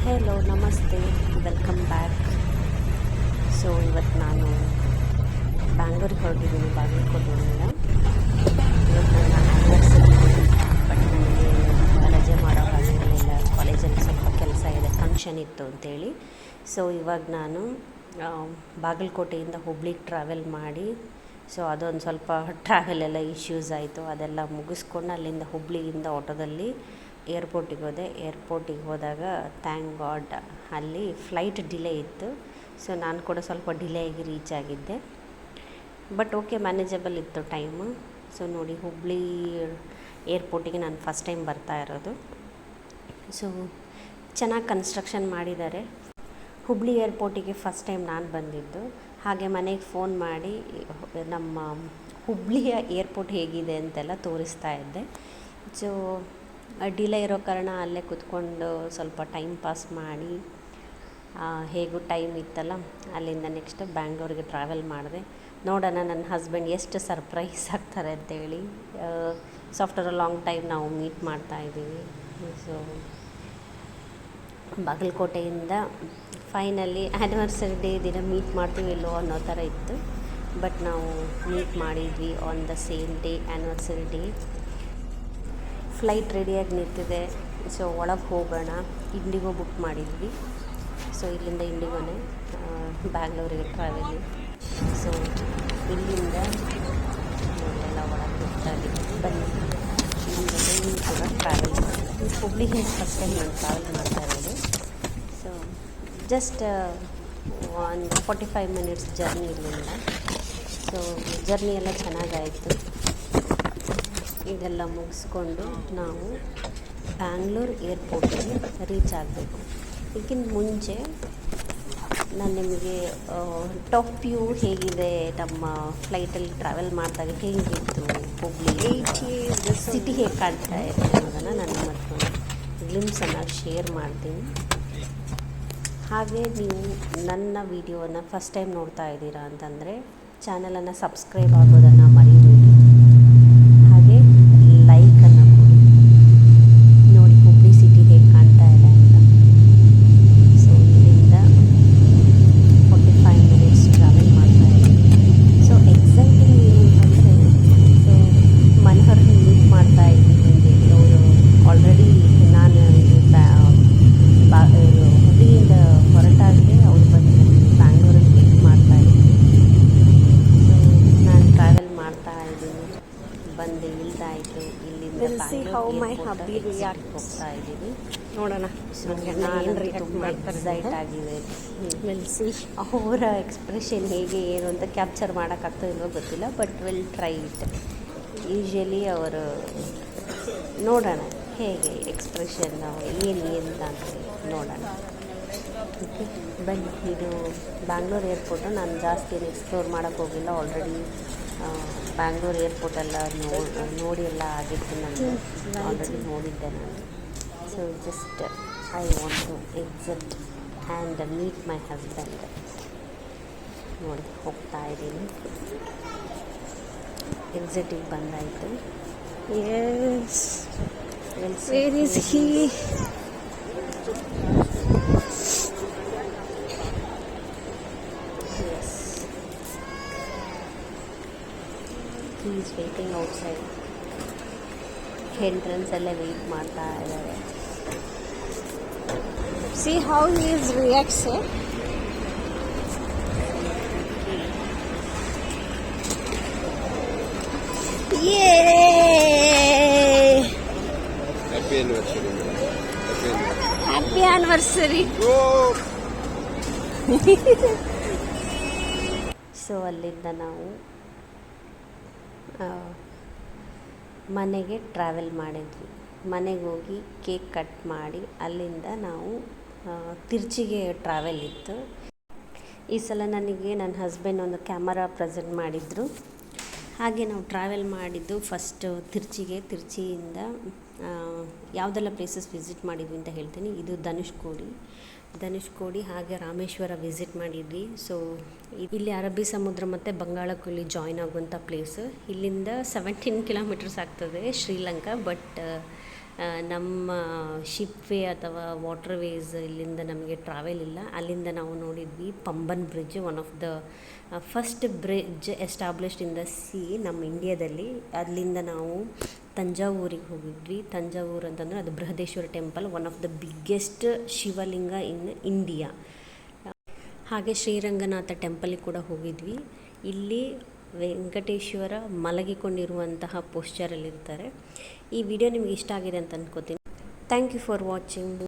Hello ನಮಸ್ತೆ, welcome back. So ಇವತ್ತು ನಾನು ಬ್ಯಾಂಗ್ಳೂರಿಗೆ ಹೊರಟಿದ್ದೀನಿ, ಬಾಗಲಕೋಟೆಯಿಂದ. ಇವತ್ತು ನನ್ನ ಆ್ಯನಿವರ್ಸರಿ, ಬಟ್ ನನಗೆ ರಜೆ ಮಾಡೋ ಹಾಗಿರಲಿಲ್ಲ. ಕಾಲೇಜಲ್ಲಿ ಸ್ವಲ್ಪ ಕೆಲಸ ಇದೆ, ಫಂಕ್ಷನ್ ಇತ್ತು ಅಂತೇಳಿ. ಸೊ ಇವಾಗ ನಾನು ಬಾಗಲಕೋಟೆಯಿಂದ ಹುಬ್ಳಿಗೆ ಟ್ರಾವೆಲ್ ಮಾಡಿ, ಸೊ ಅದೊಂದು ಸ್ವಲ್ಪ ಟ್ರಾವೆಲೆಲ್ಲ ಇಶ್ಯೂಸ್ ಆಯಿತು. ಅದೆಲ್ಲ ಮುಗಿಸ್ಕೊಂಡು ಅಲ್ಲಿಂದ ಹುಬ್ಳಿಯಿಂದ ಆಟೋದಲ್ಲಿ ಏರ್ಪೋರ್ಟಿಗೆ ಹೋದೆ. ಏರ್ಪೋರ್ಟಿಗೆ ಹೋದಾಗ ಥ್ಯಾಂಕ್ ಗಾಡ್ ಅಲ್ಲಿ ಫ್ಲೈಟ್ ಡಿಲೇ ಇತ್ತು. ಸೊ ನಾನು ಕೂಡ ಸ್ವಲ್ಪ ಡಿಲೇ ಆಗಿ ರೀಚ್ ಆಗಿದ್ದೆ, ಬಟ್ ಓಕೆ, ಮ್ಯಾನೇಜಬಲ್ ಇತ್ತು ಟೈಮು. ಸೊ ನೋಡಿ, ಹುಬ್ಳಿ ಏರ್ಪೋರ್ಟಿಗೆ ನಾನು ಫಸ್ಟ್ ಟೈಮ್ ಬರ್ತಾ ಇರೋದು. ಸೊ ಚೆನ್ನಾಗಿ ಕನ್ಸ್ಟ್ರಕ್ಷನ್ ಮಾಡಿದ್ದಾರೆ. ಹುಬ್ಳಿ ಏರ್ಪೋರ್ಟಿಗೆ ಫಸ್ಟ್ ಟೈಮ್ ನಾನು ಬಂದಿದ್ದು. ಹಾಗೆ ಮನೆಗೆ ಫೋನ್ ಮಾಡಿ ನಮ್ಮ ಹುಬ್ಳಿಯ ಏರ್ಪೋರ್ಟ್ ಹೇಗಿದೆ ಅಂತೆಲ್ಲ ತೋರಿಸ್ತಾ ಇದ್ದೆ. ಸೊ ಡಿಲೇ ಇರೋ ಕಾರಣ ಅಲ್ಲೇ ಕೂತ್ಕೊಂಡು ಸ್ವಲ್ಪ ಟೈಮ್ ಪಾಸ್ ಮಾಡಿ, ಹೇಗೂ ಟೈಮ್ ಇತ್ತಲ್ಲ, ಅಲ್ಲಿಂದ ನೆಕ್ಸ್ಟ್ ಬ್ಯಾಂಗ್ಳೂರಿಗೆ ಟ್ರಾವೆಲ್ ಮಾಡಿದೆ. ನೋಡೋಣ ನನ್ನ ಹಸ್ಬೆಂಡ್ ಎಷ್ಟು ಸರ್ಪ್ರೈಸ್ ಆಗ್ತಾರೆ ಅಂತೇಳಿ. So after a long time ನಾವು ಮೀಟ್ ಮಾಡ್ತಾ ಇದ್ದೀವಿ. ಸೊ ಬಾಗಲಕೋಟೆಯಿಂದ ಫೈನಲಿ ಆ್ಯನಿವರ್ಸರಿ ಡೇ ದಿನ ಮೀಟ್ ಮಾಡ್ತೀವಿ ಇಲ್ಲೋ ಅನ್ನೋ ಥರ ಇತ್ತು, ಬಟ್ ನಾವು ಮೀಟ್ ಮಾಡಿದ್ವಿ on the same day, anniversary day. Flight ರೆಡಿಯಾಗಿ ನಿಂತಿದೆ. ಸೊ ಒಳಗೆ ಹೋಗೋಣ. ಇಂಡಿಗೋ ಬುಕ್ ಮಾಡಿದ್ವಿ. ಸೊ ಇಲ್ಲಿಂದ ಇಂಡಿಗೋನೇ ಬ್ಯಾಂಗ್ಳೂರಿಗೆ ಟ್ರಾವೆಲಿ. ಸೊ ಇಲ್ಲಿಂದ ಎಲ್ಲ ಒಳಗೆ ಹೋಗ್ತಾ ಇದ್ದೀವಿ. ಬನ್ನಿ, ಇಲ್ಲಿಂದ ಕೂಡ ಟ್ರಾವೆಲ್ ಮಾಡಿ ಹುಬ್ಳಿಗೆ ಫಸ್ಟ್ ಟೈಮ್ ನಾನು ಟ್ರಾವೆಲ್ ಮಾಡ್ತಾ ಇರೋದು. ಸೊ ಜಸ್ಟ್ 45 ಮಿನಿಟ್ಸ್ ಜರ್ನಿ ಇಲ್ಲಿಂದ. ಸೊ ಜರ್ನಿ ಎಲ್ಲ ಚೆನ್ನಾಗಾಯಿತು. ಇದೆಲ್ಲ ಮುಗಿಸ್ಕೊಂಡು ನಾವು ಬ್ಯಾಂಗ್ಳೂರು ಏರ್ಪೋರ್ಟಿಗೆ ರೀಚ್ ಆಗಬೇಕು. ಇದಕ್ಕಿಂತ ಮುಂಚೆ ನಾನು ನಿಮಗೆ ಟಾಪ್ ವ್ಯೂ ಹೇಗಿದೆ, ನಮ್ಮ ಫ್ಲೈಟಲ್ಲಿ ಟ್ರಾವೆಲ್ ಮಾಡಿದಾಗ ಹೇಗಿತ್ತು ಹುಬ್ಳಿ ಸಿಟಿ ಹೇಗೆ ಕಾಣ್ತಾ ಇದೆ ಅನ್ನೋದನ್ನು ನಾನು ಮತ್ತು ಗ್ಲಿಮ್ಸನ್ನು ಶೇರ್ ಮಾಡ್ತೀನಿ. ಹಾಗೆ ನೀವು ನನ್ನ ವೀಡಿಯೋವನ್ನು ಫಸ್ಟ್ ಟೈಮ್ ನೋಡ್ತಾ ಇದ್ದೀರಾ ಅಂತಂದರೆ ಚಾನಲನ್ನು ಸಬ್ಸ್ಕ್ರೈಬ್ ಆಗೋದನ್ನು ಮರಿಬೇಡಿ. ಹಾಗೆ ಲೈಕನ್ನು ಕೊಡಿ. ನೋಡಿ ಹುಬ್ಳಿ ಸಿಟಿ ಹೇಗೆ ಕಾಣ್ತಾ ಇದೆ ಅಂತ. ಸೊ ಇಲ್ಲಿಂದ 45 ಮಿನಿಟ್ಸ್ ಟ್ರಾವೆಲ್ ಮಾಡ್ತಾ ಇದ್ದೀವಿ. ಸೊ ಎಕ್ಸೈಟಿಂಗ್ ಏನಂತಂದರೆ, ಸೊ ಮನೋಹರ್ನ ಮೀಟ್ ಮಾಡ್ತಾ ಇದ್ದೀವಿ ಅಂತೇಳಿ ಅವರು ಆಲ್ರೆಡಿ ನಾನು ಹುಬ್ಳಿಯಿಂದ ಹೊರಟಾಗಲೇ ಅವ್ರು ಬಂದು ಬ್ಯಾಂಗ್ಳೂರಲ್ಲಿ ಮೀಟ್ ಮಾಡ್ತಾ ಇದ್ದೀನಿ. ಸೊ ನಾನು ಟ್ರಾವೆಲ್ ಮಾಡ್ತಾ ಇದ್ದೀನಿ, ಬಂದು ಇಲ್ದಾಯಿತು. ಇಲ್ಲಿಂದ ಹೋಗ್ತಾ ಇದ್ದೀವಿ. ನೋಡೋಣ, ನಾನು ತುಂಬ ಎಕ್ಸೈಟ್ ಆಗಿದೆ. ಅವರ ಎಕ್ಸ್ಪ್ರೆಷನ್ ಹೇಗೆ ಏನು ಅಂತ ಕ್ಯಾಪ್ಚರ್ ಮಾಡೋಕ್ಕಾಗ್ತದೆ ಇಲ್ವೋ ಗೊತ್ತಿಲ್ಲ, but will try it. Usually ಅವರು ನೋಡೋಣ ಹೇಗೆ ಎಕ್ಸ್ಪ್ರೆಷನ್ ಏನು ಅಂತ ನೋಡೋಣ. ಓಕೆ ಬನ್ನಿ. ಇದು ಬ್ಯಾಂಗ್ಳೂರು ಏರ್ಪೋರ್ಟು. ನಾನು ಜಾಸ್ತಿ ಏನು ಎಕ್ಸ್ಪ್ಲೋರ್ ಮಾಡೋಕ್ಕೆ ಹೋಗಿಲ್ಲ. ಆಲ್ರೆಡಿ ಬ್ಯಾಂಗ್ಳೂರು ಏರ್ಪೋರ್ಟೆಲ್ಲ ನೋಡಿ ಎಲ್ಲ ಆಗಿತ್ತು. ನಾನು ಆಲ್ರೆಡಿ ನೋಡಿದ್ದೆ ನಾನು. So just I want to exit and meet my husband. ನೋಡಿ ಹೋಗ್ತಾ ಇದ್ದೀನಿ. ಎಕ್ಸಿಟಿಗೆ ಬಂದಾಯಿತು. Where is he? Yes. He is waiting outside. Entrance alle wait ಮಾಡ್ತಾ ಇದ್ದಾರೆ. See how he is reacting. Yay! Happy anniversary. Happy anniversary. So ಅಲ್ಲಿಂದ ನಾವು ಮನೆಗೆ travel ಮಾಡಿದ್ವಿ. ಮನೆಗೆ ಹೋಗಿ ಕೇಕ್ ಕಟ್ ಮಾಡಿ ಅಲ್ಲಿಂದ ನಾವು ತಿರ್ಚಿಗೆ ಟ್ರಾವೆಲ್ ಇತ್ತು. ಈ ಸಲ ನನಗೆ ನನ್ನ ಹಸ್ಬೆಂಡ್ ಒಂದು ಕ್ಯಾಮರಾ ಪ್ರೆಸೆಂಟ್ ಮಾಡಿದರು. ಹಾಗೆ ನಾವು ಟ್ರಾವೆಲ್ ಮಾಡಿದ್ದು ಫಸ್ಟು ತಿರ್ಚಿಯಿಂದ ಯಾವುದೆಲ್ಲ ಪ್ಲೇಸಸ್ ವಿಸಿಟ್ ಮಾಡಿದ್ವಿ ಅಂತ ಹೇಳ್ತೀನಿ. ಇದು ಧನುಷ್ಕೋಡಿ ಹಾಗೆ ರಾಮೇಶ್ವರ ವಿಸಿಟ್ ಮಾಡಿದ್ವಿ. ಸೊ ಇಲ್ಲಿ ಅರಬ್ಬಿ ಸಮುದ್ರ ಮತ್ತು ಬಂಗಾಳಕೊಲ್ಲಿ ಜಾಯ್ನ್ ಆಗುವಂಥ ಪ್ಲೇಸು. ಇಲ್ಲಿಂದ 17 ಕಿಲೋಮೀಟರ್ಸ್ ಆಗ್ತದೆ ಶ್ರೀಲಂಕಾ, ಬಟ್ ನಮ್ಮ ಶಿಪ್ ವೇ ಅಥವಾ ವಾಟರ್ ವೇಸ್ ಇಲ್ಲಿಂದ ನಮಗೆ ಟ್ರಾವೆಲ್ ಇಲ್ಲ. ಅಲ್ಲಿಂದ ನಾವು ನೋಡಿದ್ವಿ Pamban bridge, one of the first bridge established in the C ನಮ್ಮ ಇಂಡಿಯಾದಲ್ಲಿ. ಅಲ್ಲಿಂದ ನಾವು ತಂಜಾವೂರಿಗೆ ಹೋಗಿದ್ವಿ. ತಂಜಾವೂರು ಅಂತಂದರೆ ಅದು Brihadeeswara temple, one of the biggest Shivalinga in India. ಹಾಗೆ ಶ್ರೀರಂಗನಾಥ ಟೆಂಪಲಿಗೆ ಕೂಡ ಹೋಗಿದ್ವಿ. ಇಲ್ಲಿ ವೆಂಕಟೇಶ್ವರ ಮಲಗಿಕೊಂಡಿರುವಂತಹ ಪೋಸ್ಚರಲ್ಲಿರ್ತಾರೆ. ಈ ವಿಡಿಯೋ ನಿಮ್ಗೆ ಇಷ್ಟ ಆಗಿದೆ ಅಂತ ಅಂದ್ಕೋತೀನಿ. Thank you for watching.